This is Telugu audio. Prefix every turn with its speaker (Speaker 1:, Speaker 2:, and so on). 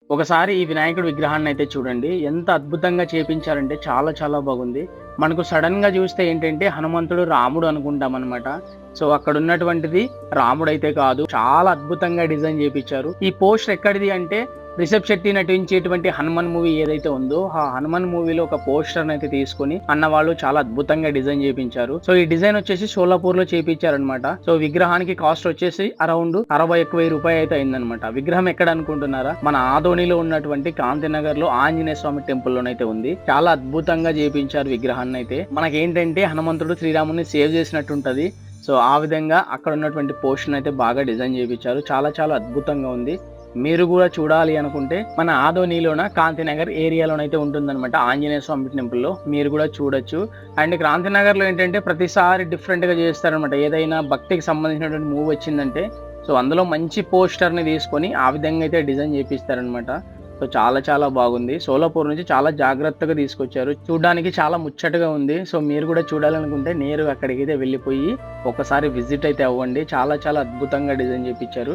Speaker 1: ఒకసారి ఈ వినాయకుడి విగ్రహాన్ని అయితే చూడండి. ఎంత అద్భుతంగా చేపించారంటే చాలా చాలా బాగుంది. మనకు సడెన్‌గా చూస్తే ఏంటంటే హనుమంతుడు, రాముడు అనుకుంటామనమాట. సో, అక్కడున్నటువంటిది రాముడైతే కాదు. చాలా అద్భుతంగా డిజైన్ చేపిచ్చారు. ఈ పోస్టర్ ఎక్కడిది అంటే రిషబ్ శెట్టి నటించేటువంటి 'హనుమాన్' మూవీ ఏదైతే ఉందో, ఆ 'హనుమాన్' మూవీలో ఒక పోస్టర్‌నైతే తీసుకొని అన్నవాళ్ళు చాలా అద్భుతంగా డిజైన్ చేపించారు. సో, ఈ డిజైన్ వచ్చేసి సోలాపూర్‌లో చేపించారనమాట. సో, విగ్రహానికి కాస్ట్ వచ్చేసి అరౌండ్ 60,000 రూపాయలు అయితే అయిందనమాట. విగ్రహం ఎక్కడ అనుకుంటున్నారా? మన ఆదోనిలో ఉన్నటువంటి కాంతినగర్‌లో ఆంజనేయ స్వామి టెంపుల్‌లోనైతే ఉంది. చాలా అద్భుతంగా చేపించారు విగ్రహాన్నైతే. మనకేంటంటే హనుమంతుడు శ్రీరాముడిని సేవ్ చేసినట్టుంటది. సో, ఆ విధంగా అక్కడ ఉన్నటువంటి పోస్టర్‌నైతే బాగా డిజైన్ చేపించారు. చాలా చాలా అద్భుతంగా ఉంది. మీరు గూడా చూడాలి అనుకుంటే మన ఆదోనిలోన కాంతినగర్ ఏరియాలోనైతే ఉంటుందనమాట ఆంజనేయ స్వామి టెంపుల్‌లో. మీరు గూడా చూడొచ్చు. అండ్ క్రాంతినగర్‌లో ఏంటంటే ప్రతిసారి డిఫరెంట్‌గా చేస్తారనమాట. ఏదైనా భక్తికి సంబంధించినటువంటి మూవీ వచ్చిందంటే సో, అందులో మంచి పోస్టర్‌ని తీసుకొని ఆ విధంగా అయితే డిజైన్ చేపిస్తారనమాట. సో, చాలా చాలా బాగుంది. సోలాపూర్ నుంచి చాలా జాగ్రత్తగా తీసుకొచ్చారు. చూడ్డానికి చాలా ముచ్చటగా ఉంది. సో, మీరు కూడా చూడాలనుకుంటే నేరుగా అక్కడికైతే వెళ్ళిపోయి ఒకసారి విజిట్ అయితే అవ్వండి. చాలా చాలా అద్భుతంగా డిజైన్ చేపిచ్చారు.